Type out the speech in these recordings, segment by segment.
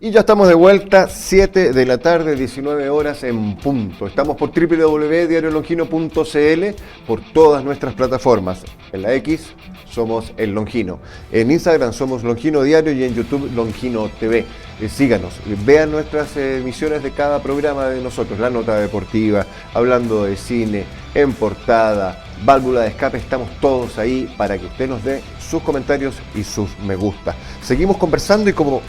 Y ya estamos de vuelta, 7 de la tarde, 19 horas en punto. Estamos por www.diariolongino.cl, por todas nuestras plataformas. En la X somos El Longino, en Instagram somos Longino Diario y en YouTube Longino TV. Síganos, vean nuestras emisiones de cada programa de nosotros, La Nota Deportiva, hablando de cine, En Portada, Válvula de Escape, estamos todos ahí para que usted nos dé sus comentarios y sus me gusta. Seguimos conversando y como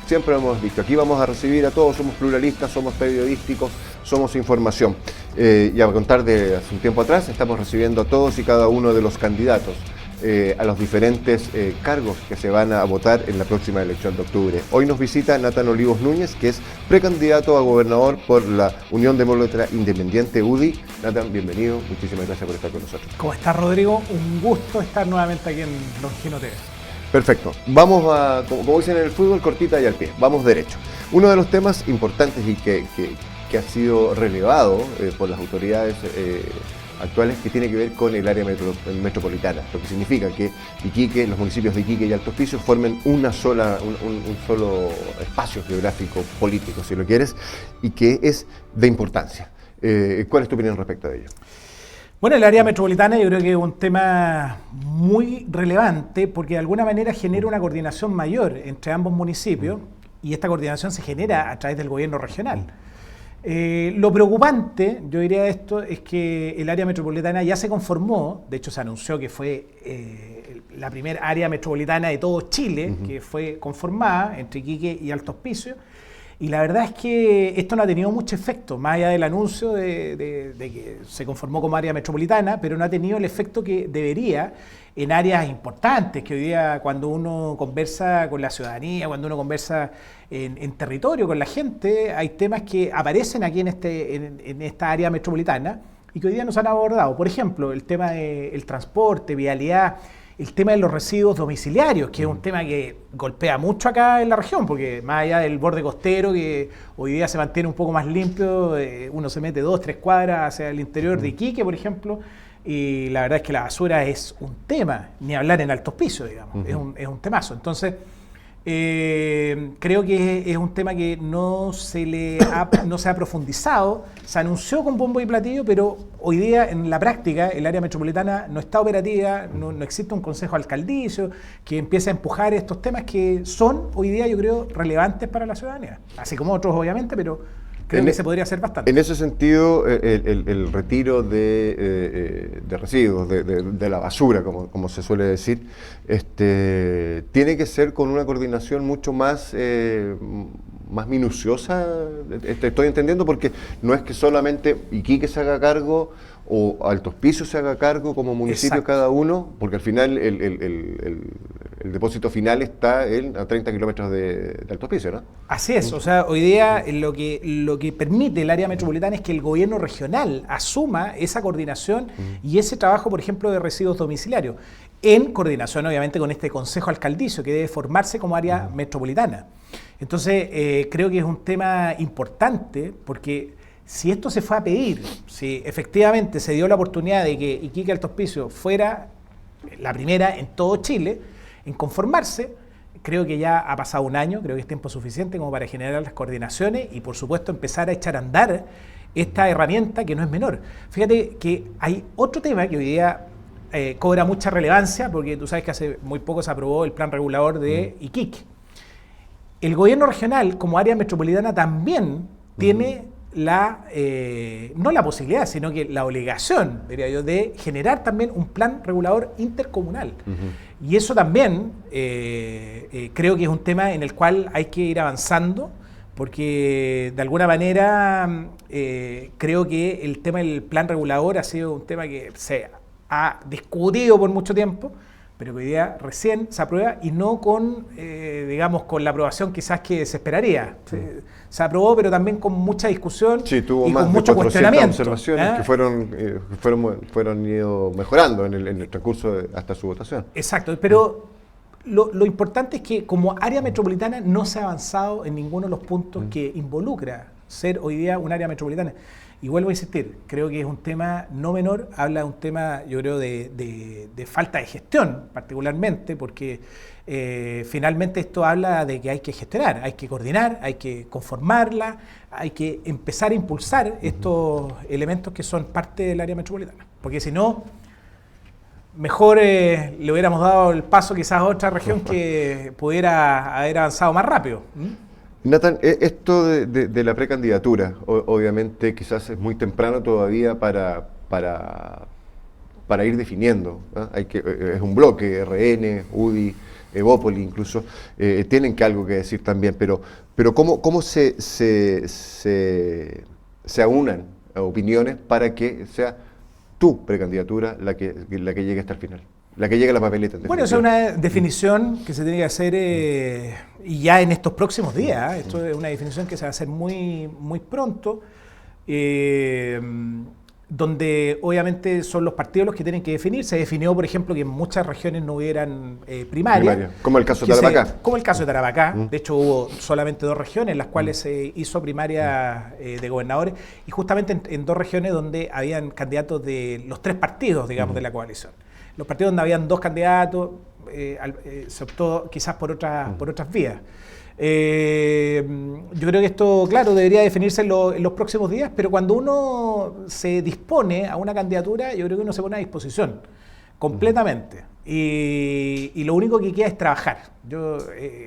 siempre lo hemos dicho, aquí vamos a recibir a todos, somos pluralistas, somos periodísticos, somos información. Y a contar de hace un tiempo atrás, estamos recibiendo a todos y cada uno de los candidatos a los diferentes cargos que se van a votar en la próxima elección de octubre. Hoy nos visita Nathan Olivos Núñez, que es precandidato a gobernador por la Unión Demócrata Independiente, UDI. Nathan, bienvenido, muchísimas gracias por estar con nosotros. ¿Cómo estás, Rodrigo? Un gusto estar nuevamente aquí en Longino TV. Perfecto. Vamos a, como dicen en el fútbol, cortita y al pie. Vamos derecho. Uno de los temas importantes y que ha sido relevado por las autoridades actuales, que tiene que ver con el área metropolitana, lo que significa que Iquique, los municipios de Iquique y Alto Hospicio formen un solo espacio geográfico político, si lo quieres, y que es de importancia. ¿Cuál es tu opinión respecto de ello? Bueno, el área metropolitana yo creo que es un tema muy relevante porque de alguna manera genera una coordinación mayor entre ambos municipios y esta coordinación se genera a través del gobierno regional. Lo preocupante, yo diría esto, es que el área metropolitana ya se conformó, de hecho se anunció que fue la primera área metropolitana de todo Chile, que fue conformada entre Iquique y Alto Hospicio, y la verdad es que esto no ha tenido mucho efecto, más allá del anuncio de que se conformó como área metropolitana, pero no ha tenido el efecto que debería en áreas importantes, que hoy día cuando uno conversa con la ciudadanía, cuando uno conversa en territorio con la gente, hay temas que aparecen aquí en esta área metropolitana y que hoy día nos han abordado. Por ejemplo, el tema del transporte, vialidad, el tema de los residuos domiciliarios, que es un tema que golpea mucho acá en la región, porque más allá del borde costero, que hoy día se mantiene un poco más limpio, uno se mete 2-3 cuadras hacia el interior de Iquique, por ejemplo, y la verdad es que la basura es un tema, ni hablar en Alto Hospicio, digamos, es un temazo. Entonces, creo que es un tema que no se ha profundizado, se anunció con bombo y platillo, pero hoy día en la práctica el área metropolitana no está operativa, no existe un consejo alcaldicio que empiece a empujar estos temas que son hoy día, yo creo, relevantes para la ciudadanía, así como otros obviamente, pero creo que se podría hacer bastante. En ese sentido, el retiro de residuos, de la basura, como se suele decir, tiene que ser con una coordinación mucho más minuciosa, estoy entendiendo, porque no es que solamente Iquique se haga cargo o Alto Hospicio se haga cargo como municipio. Exacto. Cada uno, porque al final el depósito final está a 30 kilómetros de Alto Hospicio, ¿no? Así es, o sea, hoy día lo que permite el área metropolitana es que el gobierno regional asuma esa coordinación y ese trabajo, por ejemplo, de residuos domiciliarios, en coordinación obviamente con este consejo alcaldicio que debe formarse como área metropolitana. Entonces, creo que es un tema importante porque si esto se fue a pedir, si efectivamente se dio la oportunidad de que Iquique Alto Hospicio fuera la primera en todo Chile en conformarse, creo que ya ha pasado un año, creo que es tiempo suficiente como para generar las coordinaciones y por supuesto empezar a echar a andar esta herramienta que no es menor. Fíjate que hay otro tema que hoy día cobra mucha relevancia porque tú sabes que hace muy poco se aprobó el plan regulador de Iquique. El gobierno regional como área metropolitana también tiene no la posibilidad, sino que la obligación, diría yo, de generar también un plan regulador intercomunal. Y eso también creo que es un tema en el cual hay que ir avanzando, porque de alguna manera creo que el tema del plan regulador ha sido un tema que se ha discutido por mucho tiempo, pero que hoy día recién se aprueba y no con, digamos, con la aprobación quizás que se esperaría. Se aprobó, pero también con mucha discusión y con mucho cuestionamiento. Observaciones que fueron ido mejorando en el transcurso hasta su votación. Exacto, pero lo importante es que como área metropolitana no se ha avanzado en ninguno de los puntos que involucra ser hoy día un área metropolitana. Y vuelvo a insistir, creo que es un tema no menor, habla de un tema, yo creo, de falta de gestión, particularmente, porque finalmente esto habla de que hay que gestionar, hay que coordinar, hay que conformarla, hay que empezar a impulsar estos elementos que son parte del área metropolitana. Porque si no, mejor le hubiéramos dado el paso quizás a otra región que pudiera haber avanzado más rápido. Nathan, esto de la precandidatura, obviamente quizás es muy temprano todavía para ir definiendo, ¿no? Es un bloque, RN, UDI, Evópoli incluso, tienen algo que decir también, pero ¿cómo se aunan opiniones para que sea tu precandidatura la que llegue hasta el final? La que llegue a la papeleta. Bueno, esa es una definición que se tiene que hacer y ya en estos próximos días. Esto es una definición que se va a hacer muy, muy pronto, donde obviamente son los partidos los que tienen que definir. Se definió, por ejemplo, que en muchas regiones no hubieran primarias. Como el caso de Tarapacá. Como el caso de Tarapacá. De hecho, hubo solamente 2 regiones en las cuales se hizo primaria de gobernadores, y justamente en 2 regiones donde habían candidatos de los 3 partidos, digamos, de la coalición. Los partidos donde habían 2 candidatos, se optó quizás por otras vías. Yo creo que esto, claro, debería definirse en los próximos días, pero cuando uno se dispone a una candidatura, yo creo que uno se pone a disposición completamente. Y lo único que queda es trabajar. Yo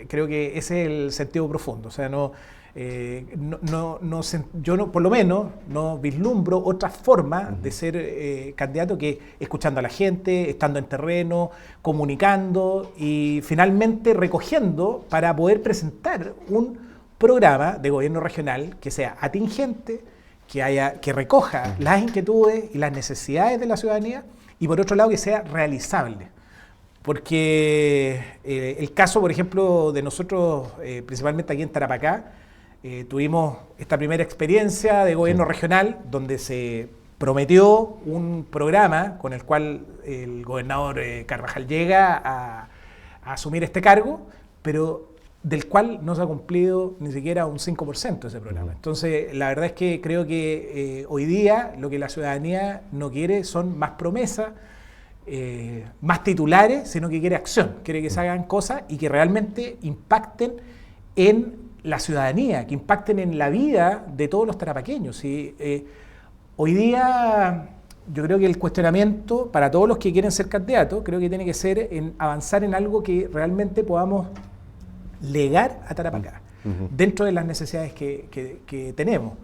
creo que ese es el sentido profundo. O sea, yo por lo menos no vislumbro otra forma de ser candidato que escuchando a la gente, estando en terreno, comunicando y finalmente recogiendo para poder presentar un programa de gobierno regional que sea atingente, que recoja las inquietudes y las necesidades de la ciudadanía, y por otro lado que sea realizable. Porque el caso, por ejemplo, de nosotros, principalmente aquí en Tarapacá, tuvimos esta primera experiencia de gobierno regional donde se prometió un programa con el cual el gobernador Carvajal llega a asumir este cargo, pero del cual no se ha cumplido ni siquiera un 5% de ese programa. Entonces, la verdad es que creo que hoy día lo que la ciudadanía no quiere son más promesas, más titulares, sino que quiere acción, quiere que se hagan cosas y que realmente impacten en la ciudadanía, que impacten en la vida de todos los tarapaqueños. Hoy día yo creo que el cuestionamiento para todos los que quieren ser candidatos, creo que tiene que ser en avanzar en algo que realmente podamos legar a Tarapacá, dentro de las necesidades que tenemos.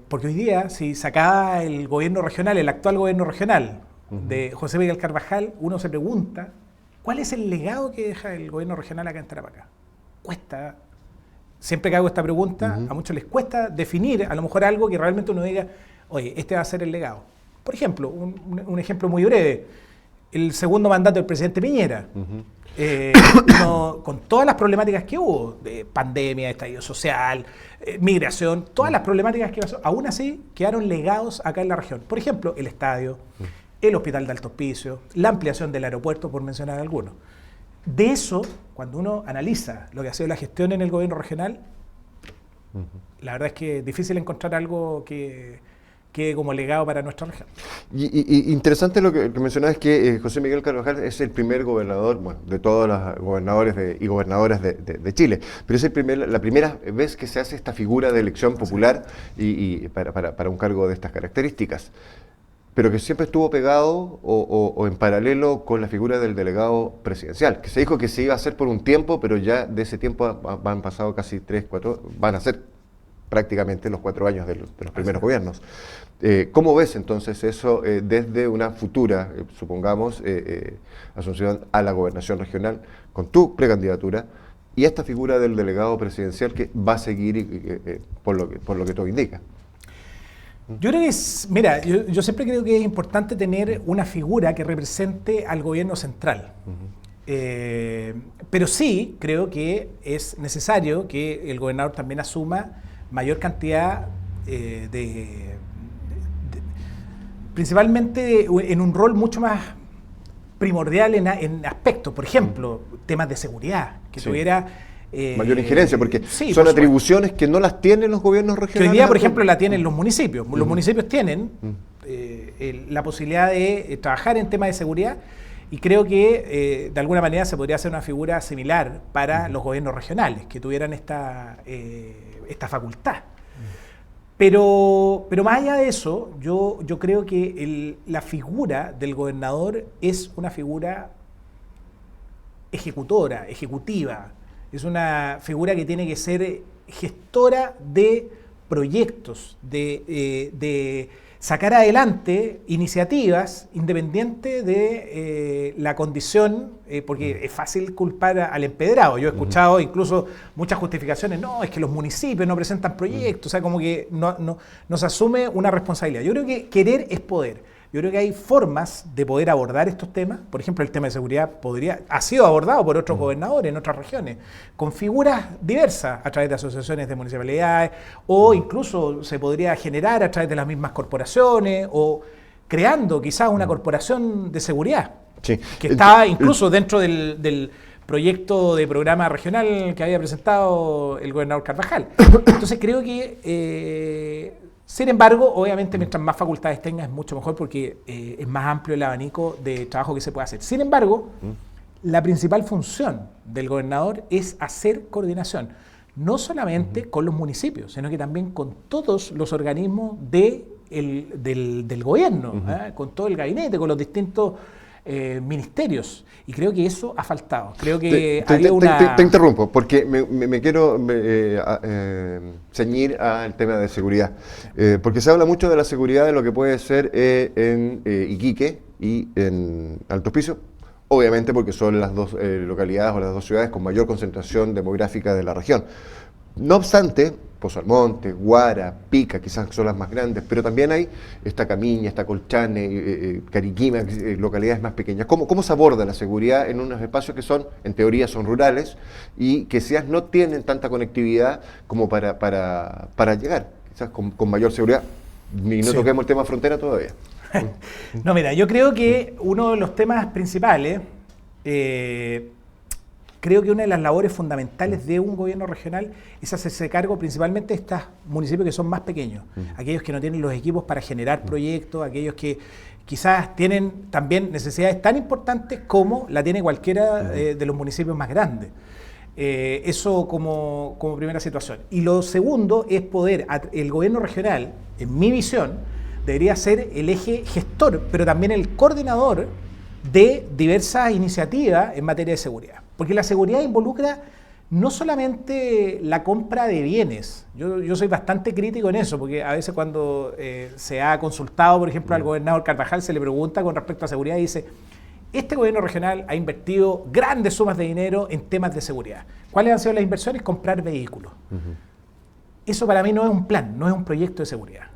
Porque hoy día, si sacaba el gobierno regional, el actual gobierno regional de José Miguel Carvajal, uno se pregunta, ¿cuál es el legado que deja el gobierno regional acá en Tarapacá? Cuesta, siempre que hago esta pregunta, a muchos les cuesta definir a lo mejor algo que realmente uno diga, oye, este va a ser el legado. Por ejemplo, un ejemplo muy breve, el segundo mandato del presidente Piñera, con todas las problemáticas que hubo, de pandemia, estallido social, migración, todas las problemáticas que pasó, aún así quedaron legados acá en la región. Por ejemplo, el estadio, el hospital de alto hospicio, la ampliación del aeropuerto, por mencionar algunos. De eso, cuando uno analiza lo que ha sido la gestión en el gobierno regional, la verdad es que es difícil encontrar algo que quede como legado para nuestra región. Y interesante lo que mencionabas, es que José Miguel Carvajal es el primer gobernador, bueno, de todos los gobernadores y gobernadoras de Chile, pero es la primera vez que se hace esta figura de elección popular y para un cargo de estas características, pero que siempre estuvo pegado o en paralelo con la figura del delegado presidencial, que se dijo que se iba a hacer por un tiempo, pero ya de ese tiempo han pasado casi 3, 4, van a ser prácticamente los 4 años de los primeros gobiernos. ¿Cómo ves entonces eso desde una futura, supongamos, asunción a la gobernación regional con tu precandidatura y esta figura del delegado presidencial que va a seguir por lo que todo indica? Yo creo que mira, yo siempre creo que es importante tener una figura que represente al gobierno central. Pero sí creo que es necesario que el gobernador también asuma mayor cantidad principalmente en un rol mucho más primordial en aspectos, por ejemplo, temas de seguridad, que tuviera mayor injerencia, porque sí, son atribuciones que no las tienen los gobiernos que regionales. hoy día, por ejemplo, la tienen los municipios. Los municipios tienen la posibilidad de trabajar en temas de seguridad y creo que de alguna manera se podría hacer una figura similar para los gobiernos regionales, que tuvieran esta facultad. Pero más allá de eso, yo creo que la figura del gobernador es una figura ejecutora, ejecutiva. Es una figura que tiene que ser gestora de proyectos, de sacar adelante iniciativas independiente de la condición, porque es fácil culpar al empedrado. Yo he escuchado incluso muchas justificaciones, no, es que los municipios no presentan proyectos, o sea, como que no se asume una responsabilidad. Yo creo que querer es poder. Yo creo que hay formas de poder abordar estos temas. Por ejemplo, el tema de seguridad ha sido abordado por otros gobernadores en otras regiones, con figuras diversas a través de asociaciones de municipalidades, o incluso se podría generar a través de las mismas corporaciones, o creando quizás una corporación de seguridad, Sí. que está incluso dentro del proyecto de programa regional que había presentado el gobernador Carvajal. Entonces creo que... sin embargo, obviamente, mientras más facultades tenga es mucho mejor porque es más amplio el abanico de trabajo que se puede hacer. Sin embargo, la principal función del gobernador es hacer coordinación, no solamente con los municipios, sino que también con todos los organismos del gobierno, con todo el gabinete, con los distintos ministerios. Y creo que eso ha faltado. Creo que te interrumpo, porque me quiero ceñir al tema de seguridad. Porque se habla mucho de la seguridad de lo que puede ser en Iquique y en Alto Hospicio, obviamente porque son las dos localidades o las dos ciudades con mayor concentración demográfica de la región. No obstante, Pozo Almonte, Guara, Pica, quizás son las más grandes, pero también hay Camiña, Colchane, Cariquima, localidades más pequeñas. ¿Cómo se aborda la seguridad en unos espacios que son, en teoría, son rurales y que quizás no tienen tanta conectividad como para llegar, quizás con mayor seguridad? Y no toquemos el tema frontera todavía. No, mira, yo creo que uno de los temas principales... creo que una de las labores fundamentales de un gobierno regional es hacerse cargo principalmente de estos municipios que son más pequeños, aquellos que no tienen los equipos para generar proyectos, aquellos que quizás tienen también necesidades tan importantes como la tiene cualquiera de los municipios más grandes. Eso como primera situación. Y lo segundo es el gobierno regional, en mi visión, debería ser el eje gestor, pero también el coordinador de diversas iniciativas en materia de seguridad. Porque la seguridad involucra no solamente la compra de bienes. Yo soy bastante crítico en eso, porque a veces cuando se ha consultado, por ejemplo, al gobernador Carvajal, se le pregunta con respecto a seguridad y dice, este gobierno regional ha invertido grandes sumas de dinero en temas de seguridad. ¿Cuáles han sido las inversiones? Comprar vehículos. Eso para mí no es un plan, no es un proyecto de seguridad.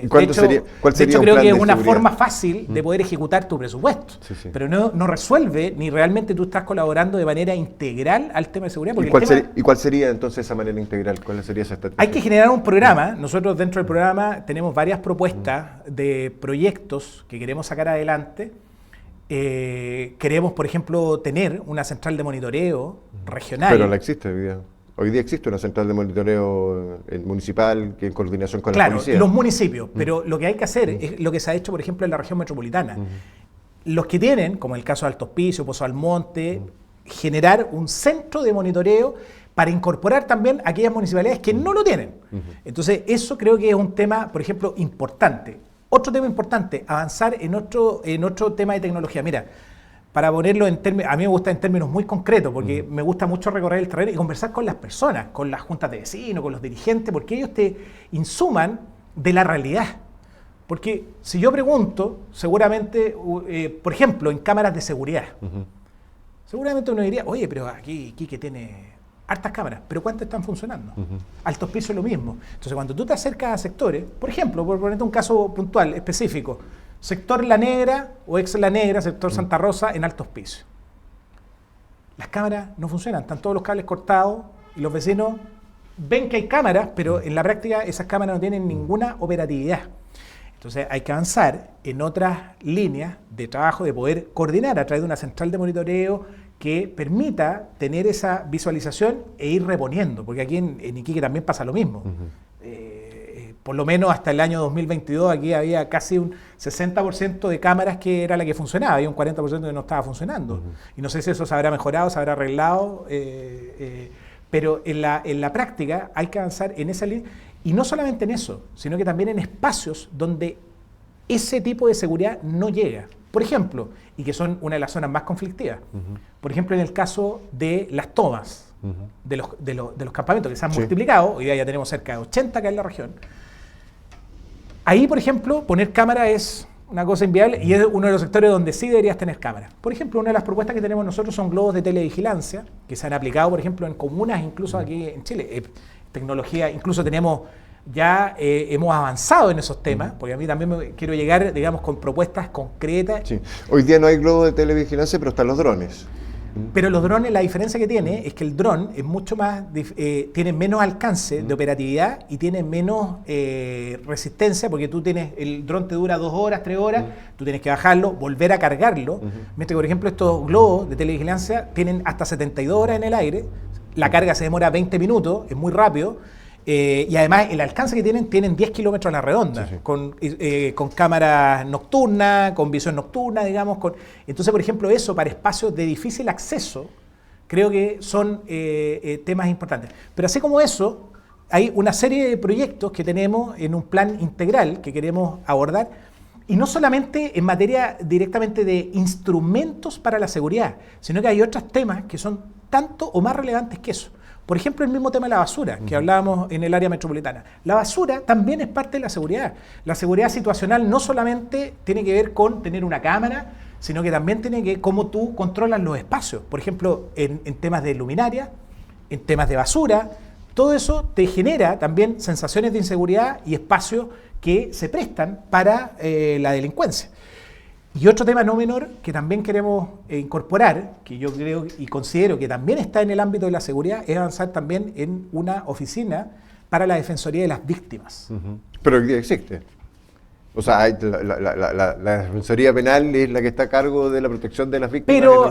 ¿Cuál sería creo que es una forma fácil de poder ejecutar tu presupuesto, pero no resuelve ni realmente tú estás colaborando de manera integral al tema de seguridad. Porque ¿Y cuál sería entonces esa manera integral? ¿Cuál sería esa estrategia? Hay que generar un programa. Nosotros dentro del programa tenemos varias propuestas de proyectos que queremos sacar adelante. Queremos, por ejemplo, tener una central de monitoreo regional. Pero la existe hoy día. Hoy día existe una central de monitoreo municipal que en coordinación con la policía. Claro, los municipios, pero lo que hay que hacer es lo que se ha hecho, por ejemplo, en la región metropolitana. Los que tienen, como el caso de Alto Hospicio, Pozo Almonte, generar un centro de monitoreo para incorporar también a aquellas municipalidades que no lo tienen. Entonces, eso creo que es un tema, por ejemplo, importante. Otro tema importante, avanzar en otro tema de tecnología. Mira, para ponerlo en términos, a mí me gusta en términos muy concretos, porque me gusta mucho recorrer el terreno y conversar con las personas, con las juntas de vecinos, con los dirigentes, porque ellos te insuman de la realidad. Porque si yo pregunto, seguramente, por ejemplo, en cámaras de seguridad, seguramente uno diría, oye, pero aquí que tiene hartas cámaras, pero ¿cuántas están funcionando? Alto Hospicio es lo mismo. Entonces, cuando tú te acercas a sectores, por ejemplo, por ponerte un caso puntual, específico, sector La Negra o ex La Negra, sector Santa Rosa, en Alto Hospicio. Las cámaras no funcionan, están todos los cables cortados y los vecinos ven que hay cámaras, pero en la práctica esas cámaras no tienen ninguna operatividad. Entonces hay que avanzar en otras líneas de trabajo, de poder coordinar a través de una central de monitoreo que permita tener esa visualización e ir reponiendo, porque aquí en Iquique también pasa lo mismo. Por lo menos hasta el año 2022 aquí había casi un 60% de cámaras que era la que funcionaba, había un 40% que no estaba funcionando. Y no sé si eso se habrá mejorado, se habrá arreglado, pero en la práctica hay que avanzar en esa línea, y no solamente en eso, sino que también en espacios donde ese tipo de seguridad no llega. Por ejemplo, y que son una de las zonas más conflictivas, por ejemplo, en el caso de las tomas de los campamentos que se han multiplicado, hoy día ya tenemos cerca de 80 acá en la región. Ahí, por ejemplo, poner cámara es una cosa inviable y es uno de los sectores donde sí deberías tener cámara. Por ejemplo, una de las propuestas que tenemos nosotros son globos de televigilancia, que se han aplicado, por ejemplo, en comunas, incluso aquí en Chile. Tecnología, incluso tenemos ya hemos avanzado en esos temas, porque a mí también quiero llegar, digamos, con propuestas concretas. Sí. Hoy día no hay globos de televigilancia, pero están los drones. Pero los drones, la diferencia que tiene es que el dron es mucho más, tiene menos alcance de operatividad y tiene menos resistencia, porque tú tienes, el dron te dura 2 horas, 3 horas, tú tienes que bajarlo, volver a cargarlo, mientras que, por ejemplo, estos globos de televigilancia tienen hasta 72 horas en el aire, la carga se demora 20 minutos, es muy rápido, y además el alcance que tienen 10 kilómetros a la redonda, sí. Con cámaras nocturnas, con visión nocturna, digamos. Entonces, por ejemplo, eso para espacios de difícil acceso, creo que son temas importantes. Pero así como eso, hay una serie de proyectos que tenemos en un plan integral que queremos abordar, y no solamente en materia directamente de instrumentos para la seguridad, sino que hay otros temas que son tanto o más relevantes que eso. Por ejemplo, el mismo tema de la basura, que hablábamos en el área metropolitana. La basura también es parte de la seguridad. La seguridad situacional no solamente tiene que ver con tener una cámara, sino que también tiene que ver cómo tú controlas los espacios. Por ejemplo, en temas de luminaria, en temas de basura, todo eso te genera también sensaciones de inseguridad y espacios que se prestan para la delincuencia. Y otro tema no menor que también queremos incorporar, que yo creo y considero que también está en el ámbito de la seguridad, es avanzar también en una oficina para la Defensoría de las Víctimas. Pero hoy día existe. O sea, la Defensoría Penal es la que está a cargo de la protección de las víctimas. Pero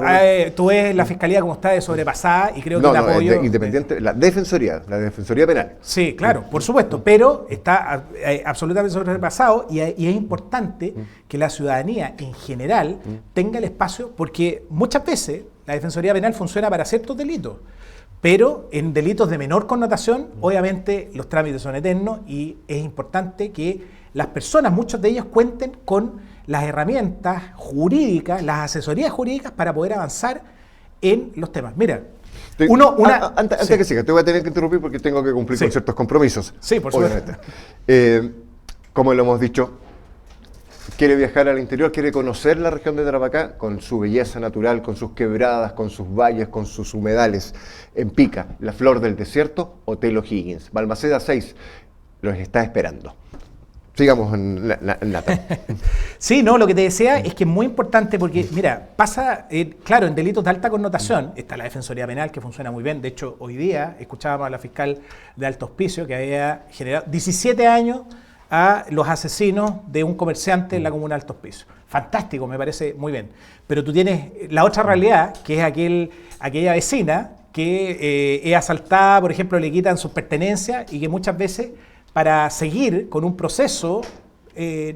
tú ves la Fiscalía como está de sobrepasada y creo que el apoyo... independiente, la Defensoría Penal. Sí, claro, por supuesto, pero está absolutamente sobrepasado y es importante que la ciudadanía en general tenga el espacio, porque muchas veces la Defensoría Penal funciona para ciertos delitos, pero en delitos de menor connotación, obviamente los trámites son eternos y es importante que las personas, muchos de ellos, cuenten con las herramientas jurídicas, las asesorías jurídicas para poder avanzar en los temas. Mira, antes que siga, te voy a tener que interrumpir porque tengo que cumplir con ciertos compromisos. Sí, por supuesto. Como lo hemos dicho, quiere viajar al interior, quiere conocer la región de Tarapacá con su belleza natural, con sus quebradas, con sus valles, con sus humedales. En Pica, la flor del desierto, Hotel O'Higgins. Balmaceda 6 los está esperando. Sigamos en la Sí, no, lo que te decía es que es muy importante porque, mira, pasa, claro, en delitos de alta connotación, está la Defensoría Penal que funciona muy bien. De hecho, hoy día escuchábamos a la fiscal de Alto Hospicio que había generado 17 años a los asesinos de un comerciante en la comuna de Alto Hospicio. Fantástico, me parece muy bien. Pero tú tienes la otra realidad, que es aquella vecina que es asaltada, por ejemplo, le quitan sus pertenencias y que muchas veces, para seguir con un proceso,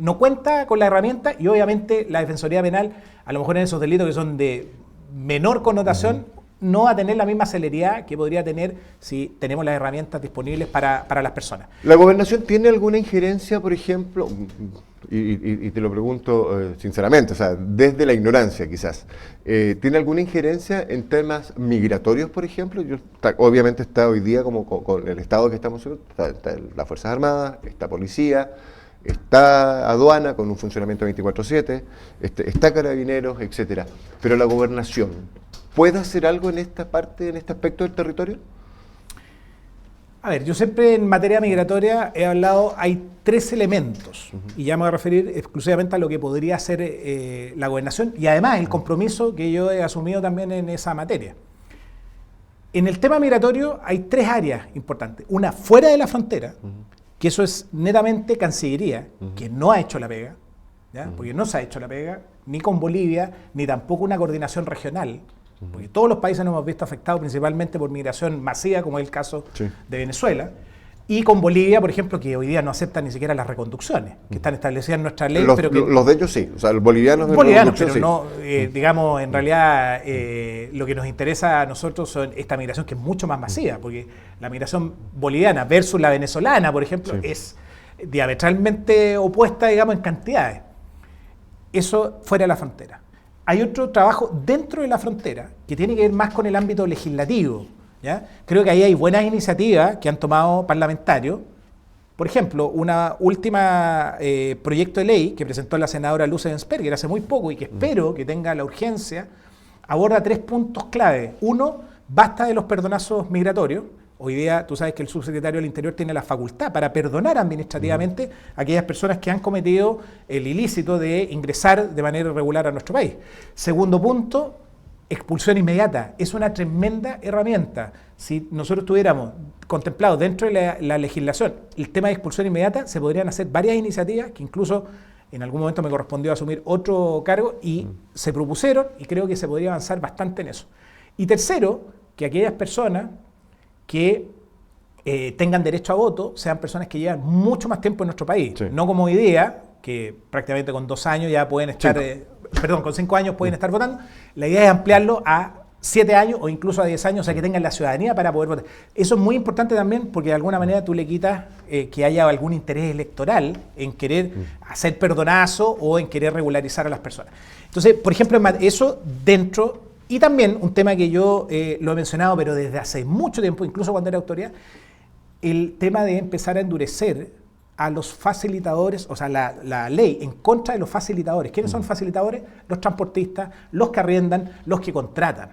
no cuenta con la herramienta, y obviamente la Defensoría Penal, a lo mejor en esos delitos que son de menor connotación, no va a tener la misma celeridad que podría tener si tenemos las herramientas disponibles para las personas. ¿La gobernación tiene alguna injerencia, por ejemplo, y te lo pregunto sinceramente, o sea, desde la ignorancia quizás, ¿tiene alguna injerencia en temas migratorios, por ejemplo? Obviamente está hoy día como con el estado que estamos, está las Fuerzas Armadas, está Policía, está Aduana con un funcionamiento 24/7, está Carabineros, etcétera. Pero la gobernación, ¿puede hacer algo en esta parte, en este aspecto del territorio? A ver, yo siempre en materia migratoria he hablado, hay 3 elementos, y ya me voy a referir exclusivamente a lo que podría hacer la gobernación, y además el compromiso que yo he asumido también en esa materia. En el tema migratorio hay 3 áreas importantes. Una, fuera de la frontera, que eso es netamente Cancillería, que no ha hecho la pega, ¿ya? Porque no se ha hecho la pega, ni con Bolivia, ni tampoco una coordinación regional. porque todos los países nos hemos visto afectados principalmente por migración masiva, como es el caso de Venezuela, y con Bolivia, por ejemplo, que hoy día no aceptan ni siquiera las reconducciones, que están establecidas en nuestra ley. Los de ellos sí, o sea, los bolivianos de pero sí. no, digamos, en realidad lo que nos interesa a nosotros son esta migración que es mucho más masiva, porque la migración boliviana versus la venezolana, por ejemplo, es diametralmente opuesta, digamos, en cantidades. Eso fuera de la frontera. Hay otro trabajo dentro de la frontera que tiene que ver más con el ámbito legislativo, ¿ya? Creo que ahí hay buenas iniciativas que han tomado parlamentarios. Por ejemplo, una última proyecto de ley que presentó la senadora Luz Ensperger hace muy poco y que espero que tenga la urgencia, aborda 3 puntos clave. Uno, basta de los perdonazos migratorios. Hoy día tú sabes que el subsecretario del Interior tiene la facultad para perdonar administrativamente a aquellas personas que han cometido el ilícito de ingresar de manera irregular a nuestro país. Segundo punto, expulsión inmediata. Es una tremenda herramienta. Si nosotros tuviéramos contemplado dentro de la legislación el tema de expulsión inmediata, se podrían hacer varias iniciativas que incluso en algún momento me correspondió asumir otro cargo y se propusieron y creo que se podría avanzar bastante en eso. Y tercero, que aquellas personas que tengan derecho a voto sean personas que llevan mucho más tiempo en nuestro país, no como hoy día, que prácticamente con 2 años ya pueden estar, con 5 años pueden estar votando. La idea es ampliarlo a 7 años o incluso a 10 años, o sea que tengan la ciudadanía para poder votar. Eso es muy importante también porque de alguna manera tú le quitas que haya algún interés electoral en querer hacer perdonazo o en querer regularizar a las personas. Entonces, por ejemplo, eso dentro. Y también un tema que yo lo he mencionado, pero desde hace mucho tiempo, incluso cuando era autoridad, el tema de empezar a endurecer a los facilitadores, o sea, la ley en contra de los facilitadores. ¿Quiénes son facilitadores? Los transportistas, los que arriendan, los que contratan.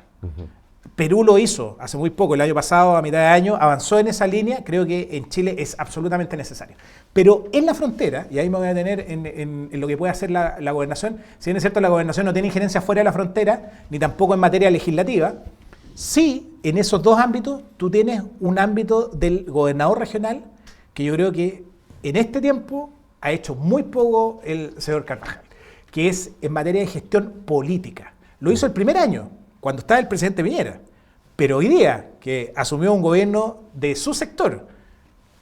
Perú lo hizo hace muy poco, el año pasado, a mitad de año, avanzó en esa línea, creo que en Chile es absolutamente necesario. Pero en la frontera, y ahí me voy a detener en lo que puede hacer la gobernación, si bien es cierto la gobernación no tiene injerencia fuera de la frontera, ni tampoco en materia legislativa, sí en esos 2 ámbitos tú tienes un ámbito del gobernador regional que yo creo que en este tiempo ha hecho muy poco el señor Carvajal, que es en materia de gestión política. Lo hizo el primer año, cuando estaba el presidente Piñera, pero hoy día, que asumió un gobierno de su sector,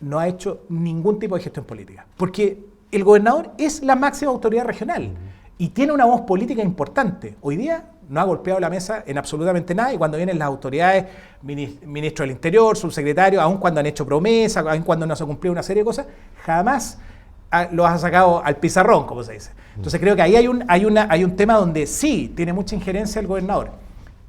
no ha hecho ningún tipo de gestión política, porque el gobernador es la máxima autoridad regional y tiene una voz política importante. Hoy día no ha golpeado la mesa en absolutamente nada y cuando vienen las autoridades, ministro del Interior, subsecretario, aun cuando han hecho promesas, aun cuando no se ha cumplido una serie de cosas, jamás lo ha sacado al pizarrón, como se dice. Entonces creo que ahí hay un tema donde sí tiene mucha injerencia el gobernador.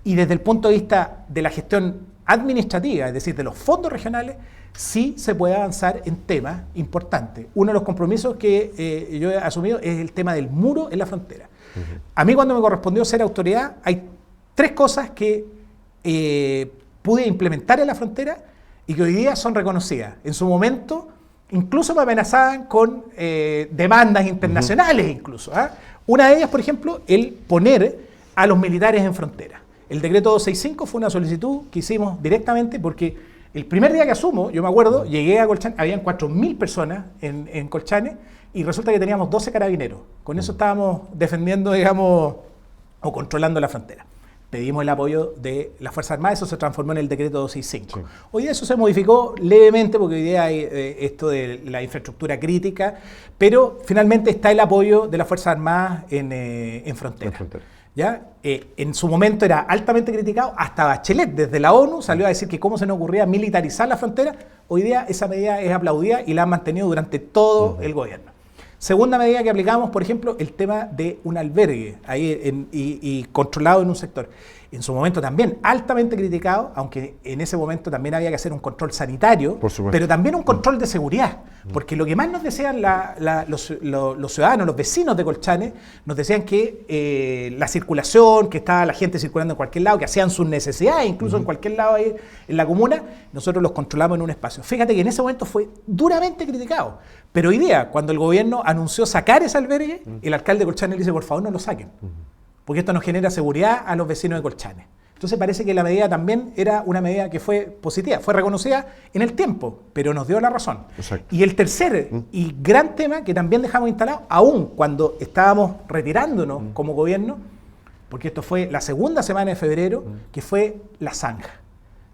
Y desde el punto de vista de la gestión administrativa, es decir, de los fondos regionales, sí se puede avanzar en temas importantes. Uno de los compromisos que yo he asumido es el tema del muro en la frontera. A mí cuando me correspondió ser autoridad, hay 3 cosas que pude implementar en la frontera y que hoy día son reconocidas. En su momento, incluso me amenazaban con demandas internacionales incluso. Una de ellas, por ejemplo, el poner a los militares en frontera. El decreto 265 fue una solicitud que hicimos directamente porque el primer día que asumo, yo me acuerdo, llegué a Colchane, habían 4.000 personas en Colchane y resulta que teníamos 12 carabineros. Con eso estábamos defendiendo, digamos, o controlando la frontera. Pedimos el apoyo de las Fuerzas Armadas, eso se transformó en el decreto 265. Sí. Hoy día eso se modificó levemente porque hoy día hay esto de la infraestructura crítica, pero finalmente está el apoyo de las Fuerzas Armadas en frontera. ¿Ya? En su momento era altamente criticado, hasta Bachelet desde la ONU salió a decir que cómo se nos ocurría militarizar la frontera. Hoy día esa medida es aplaudida y la han mantenido durante todo el gobierno. Segunda medida que aplicamos, por ejemplo, el tema de un albergue ahí y controlado en un sector. En su momento también altamente criticado, aunque en ese momento también había que hacer un control sanitario, pero también un control de seguridad, porque lo que más nos decían los ciudadanos, los vecinos de Colchane, nos decían que la circulación, que estaba la gente circulando en cualquier lado, que hacían sus necesidades, incluso en cualquier lado ahí en la comuna, nosotros los controlamos en un espacio. Fíjate que en ese momento fue duramente criticado, pero hoy día, cuando el gobierno anunció sacar ese albergue, el alcalde de Colchane le dice, por favor, no lo saquen. Porque esto nos genera seguridad a los vecinos de Colchane. Entonces parece que la medida también era una medida que fue positiva, fue reconocida en el tiempo, pero nos dio la razón. Exacto. Y el tercer y gran tema que también dejamos instalado, aún cuando estábamos retirándonos como gobierno, porque esto fue la segunda semana de febrero, que fue la zanja.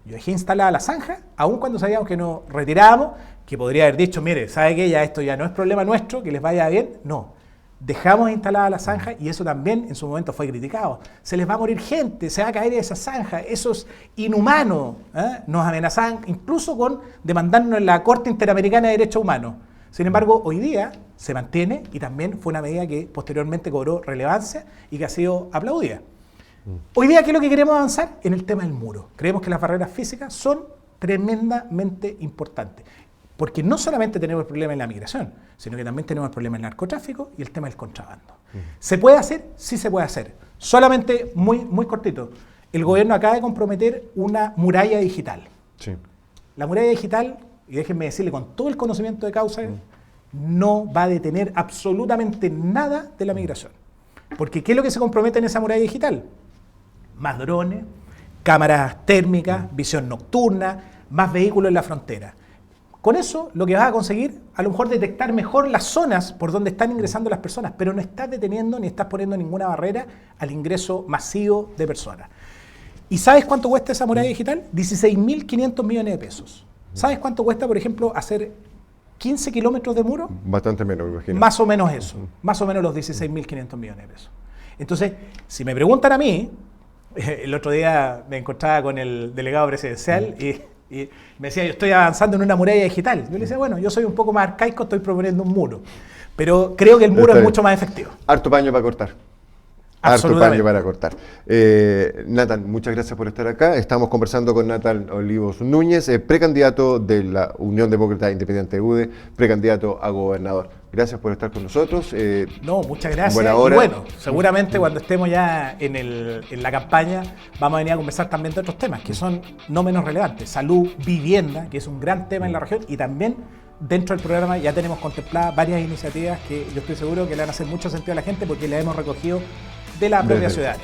Yo dejé instalada la zanja, aun cuando sabíamos que nos retirábamos, que podría haber dicho, mire, ¿sabe qué? Ya esto ya no es problema nuestro, que les vaya bien. No, dejamos instalada la zanja y eso también en su momento fue criticado. Se les va a morir gente, se va a caer esa zanja, eso es inhumano. Nos amenazaban incluso con demandarnos en la Corte Interamericana de Derechos Humanos. Sin embargo, hoy día se mantiene y también fue una medida que posteriormente cobró relevancia y que ha sido aplaudida. Hoy día, ¿qué es lo que queremos avanzar? En el tema del muro. Creemos que las barreras físicas son tremendamente importantes. Porque no solamente tenemos el problema en la migración, sino que también tenemos el problema en el narcotráfico y el tema del contrabando. ¿Se puede hacer? Sí se puede hacer. Solamente muy cortito. El gobierno acaba de comprometer una muralla digital. Sí. La muralla digital, y déjenme decirle con todo el conocimiento de causa, no va a detener absolutamente nada de la migración. Porque ¿qué es lo que se compromete en esa muralla digital? Más drones, cámaras térmicas, visión nocturna, más vehículos en la frontera. Con eso lo que vas a conseguir, a lo mejor detectar mejor las zonas por donde están ingresando las personas, pero no estás deteniendo ni estás poniendo ninguna barrera al ingreso masivo de personas. ¿Y sabes cuánto cuesta esa muralla digital? 16.500 millones de pesos. ¿Sabes cuánto cuesta, por ejemplo, hacer 15 kilómetros de muro? Bastante menos, me imagino. Más o menos eso, más o menos los 16.500 millones de pesos. Entonces, si me preguntan a mí, el otro día me encontraba con el delegado presidencial y me decía, yo estoy avanzando en una muralla digital. Yo le decía, bueno, yo soy un poco más arcaico, estoy proponiendo un muro. Pero creo que el muro es mucho más efectivo. Harto paño para cortar. Harto paño para cortar. Nathan, muchas gracias por estar acá. Estamos conversando con Nathan Olivos Núñez, precandidato de la Unión Demócrata Independiente UDE, precandidato a gobernador. Gracias por estar con nosotros. No, muchas gracias. Buena hora. Y bueno, seguramente cuando estemos ya en la campaña vamos a venir a conversar también de otros temas que son no menos relevantes. Salud, vivienda, que es un gran tema en la región, y también dentro del programa ya tenemos contempladas varias iniciativas que yo estoy seguro que le van a hacer mucho sentido a la gente porque las hemos recogido de la propia ciudad.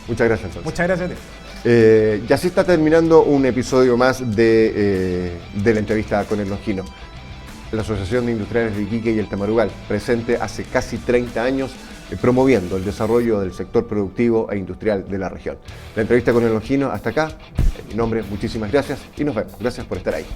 Muchas gracias, entonces. Muchas gracias a ti. Y así está terminando un episodio más de la entrevista con el Longino. La Asociación de Industriales de Iquique y el Tamarugal, presente hace casi 30 años promoviendo el desarrollo del sector productivo e industrial de la región. La entrevista con el Longino hasta acá. En mi nombre, muchísimas gracias y nos vemos. Gracias por estar ahí.